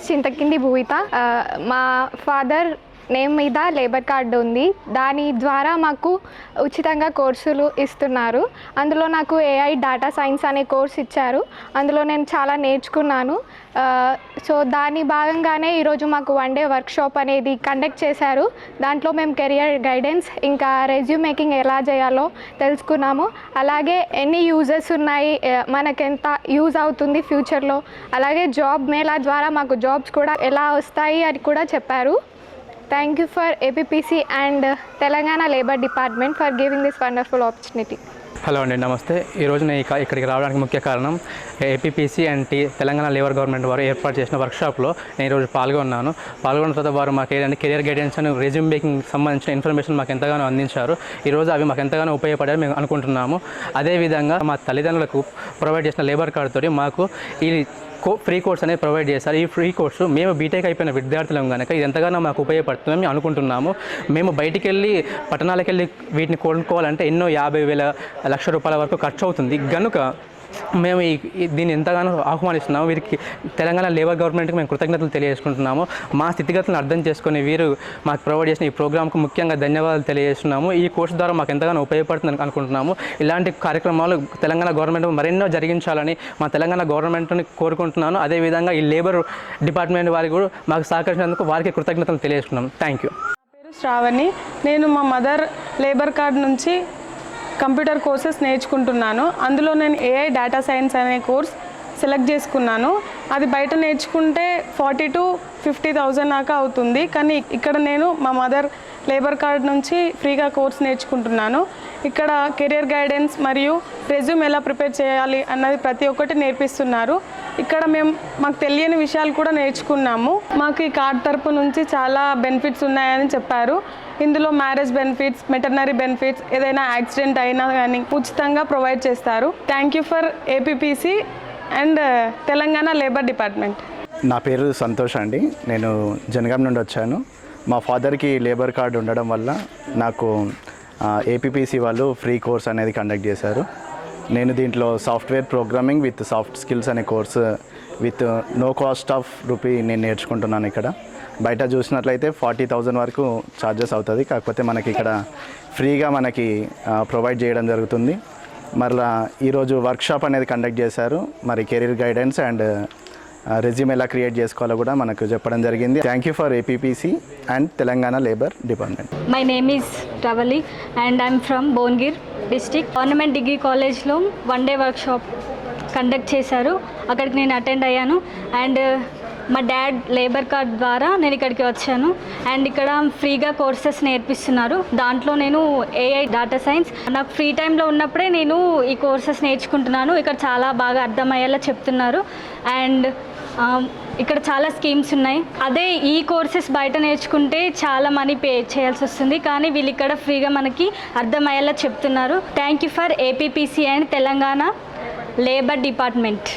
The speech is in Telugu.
ఈస్ చింతకింది భూయిత. మా ఫాదర్ నేమ్ మీద లేబర్ కార్డు ఉంది. దాని ద్వారా మాకు ఉచితంగా కోర్సులు ఇస్తున్నారు. అందులో నాకు AI డేటా సైన్స్ అనే కోర్స్ ఇచ్చారు. అందులో నేను చాలా నేర్చుకున్నాను. సో దాని భాగంగానే ఈరోజు మాకు 1 డే వర్క్షాప్ అనేది కండక్ట్ చేశారు. దాంట్లో మేము కెరియర్ గైడెన్స్ ఇంకా రెజ్యూమ్ మేకింగ్ ఎలా చేయాలో తెలుసుకున్నాము. అలాగే ఎన్ని యూజెస్ ఉన్నాయి, మనకెంత యూజ్ అవుతుంది ఫ్యూచర్లో, అలాగే జాబ్ మేళా ద్వారా మాకు జాబ్స్ కూడా ఎలా వస్తాయి అని కూడా చెప్పారు. Thank you for APPC and Telangana Labour Department for giving this wonderful opportunity. Hello అండి, నమస్తే. ఈరోజు నేను ఇక్కడికి రావడానికి ముఖ్య కారణం APPC and Telangana labour government వారు ఏర్పాటు చేసిన వర్క్షాప్లో నేను ఈరోజు పాల్గొన్న తర్వాత వారు మాకు ఏదంటే కెరియర్ గైడెన్స్ అని రెజ్యూమ్ మేకింగ్ సంబంధించిన ఇన్ఫర్మేషన్ మాకు ఎంతగానో అందించారు. ఈరోజు అవి మాకు ఎంతగానో ఉపయోగపడాయని మేము అనుకుంటున్నాము. అదేవిధంగా మా తల్లిదండ్రులకు ప్రొవైడ్ చేసిన లేబర్ కార్డుతో మాకు ఈ ఫ్రీ కోర్స్ అనేది ప్రొవైడ్ చేస్తారు. ఈ ఫ్రీ కోర్సు మేము బీటెక్ అయిపోయిన విద్యార్థులం కనుక ఇది ఎంతగానో మాకు ఉపయోగపడుతుందని మేము అనుకుంటున్నాము. మేము బయటికి వెళ్ళి పట్టణాలకు వెళ్ళి వీటిని కొనుక్కోవాలంటే ఎన్నో 50,000 లక్ష రూపాయల వరకు ఖర్చు అవుతుంది కనుక మేము దీన్ని ఎంతగానో ఆహ్వానిస్తున్నాము. వీరికి తెలంగాణ లేబర్ గవర్నమెంట్కి మేము కృతజ్ఞతలు తెలియజేసుకుంటున్నాము. మా స్థితిగతులను అర్థం చేసుకుని వీరు మాకు ప్రొవైడ్ చేసిన ఈ ప్రోగ్రామ్కు ముఖ్యంగా ధన్యవాదాలు తెలియజేస్తున్నాము. ఈ కోర్సు ద్వారా మాకు ఎంతగానో ఉపయోగపడుతుందని అనుకుంటున్నాము. ఇలాంటి కార్యక్రమాలు తెలంగాణ గవర్నమెంట్ మరెన్నో జరిగించాలని మా తెలంగాణ గవర్నమెంట్ని కోరుకుంటున్నాను. అదేవిధంగా ఈ లేబర్ డిపార్ట్మెంట్ వారికి కూడా మాకు సహకరించినందుకు వారికి కృతజ్ఞతలు తెలియజేస్తున్నాం. Thank you. నా పేరు శ్రావణి. నేను మా మదర్ లేబర్ కార్డ్ నుంచి కంప్యూటర్ కోర్సెస్ నేర్చుకుంటున్నాను. అందులో నేను AI డేటా సైన్స్ అనే కోర్స్ సెలెక్ట్ చేసుకున్నాను. అది బయట నేర్చుకుంటే 40,000 to 50,000 దాకా అవుతుంది. కానీ ఇక్కడ నేను మా మదర్ లేబర్ కార్డ్ నుంచి ఫ్రీగా కోర్స్ నేర్చుకుంటున్నాను. ఇక్కడ కెరియర్ గైడెన్స్ మరియు రెజ్యూమ్ ఎలా ప్రిపేర్ చేయాలి అన్నది ప్రతి ఒక్కటి నేర్పిస్తున్నారు. ఇక్కడ మాకు తెలియని విషయాలు కూడా నేర్చుకున్నాము. మాకు ఈ కార్డ్ తరపు నుంచి చాలా బెనిఫిట్స్ ఉన్నాయని చెప్పారు. ఇందులో మ్యారేజ్ బెనిఫిట్స్, మెటర్నరీ బెనిఫిట్స్, ఏదైనా యాక్సిడెంట్ అయినా కానీ ఉచితంగా ప్రొవైడ్ చేస్తారు. Thank you for APPC and Telangana labour department. నా పేరు సంతోష్ అండి. నేను జనగాం నుండి వచ్చాను. మా ఫాదర్కి లేబర్ కార్డు ఉండడం వల్ల నాకు APPC వాళ్ళు ఫ్రీ కోర్స్ అనేది కండక్ట్ చేశారు. నేను దీంట్లో software programming with soft skills అనే course with no cost of rupee నేను నేర్చుకుంటున్నాను. ఇక్కడ బయట చూసినట్లయితే 40,000 వరకు ఛార్జెస్ అవుతుంది. కాకపోతే మనకి ఇక్కడ ఫ్రీగా మనకి ప్రొవైడ్ చేయడం జరుగుతుంది. మరలా ఈరోజు వర్క్షాప్ అనేది కండక్ట్ చేశారు. మరి కెరీర్ గైడెన్స్ అండ్ రెజ్యూమ్ ఎలా క్రియేట్ చేసుకోవాలో కూడా మనకు చెప్పడం జరిగింది. Thank you for APPC and Telangana labour department. My name is Ravali and I'm from Bhuvanagir district. Government degree కాలేజ్లో 1 డే వర్క్షాప్ కండక్ట్ చేశారు. అక్కడికి నేను అటెండ్ అయ్యాను. అండ్ మా డాడ్ లేబర్ కార్డ్ ద్వారా నేను ఇక్కడికి వచ్చాను. అండ్ ఇక్కడ ఫ్రీగా కోర్సెస్ నేర్పిస్తున్నారు. దాంట్లో నేను AI డేటా సైన్స్ నాకు ఫ్రీ టైంలో ఉన్నప్పుడే నేను ఈ కోర్సెస్ నేర్చుకుంటున్నాను. ఇక్కడ చాలా బాగా అర్థమయ్యేలా చెప్తున్నారు. అండ్ ఇక్కడ చాలా స్కీమ్స్ ఉన్నాయి. అదే ఈ కోర్సెస్ బయట నేర్చుకుంటే చాలా మనీ పే చేయాల్సి వస్తుంది. కానీ వీళ్ళు ఇక్కడ ఫ్రీగా మనకి అర్థమయ్యేలా చెప్తున్నారు. Thank you for APPC and Telangana labour department.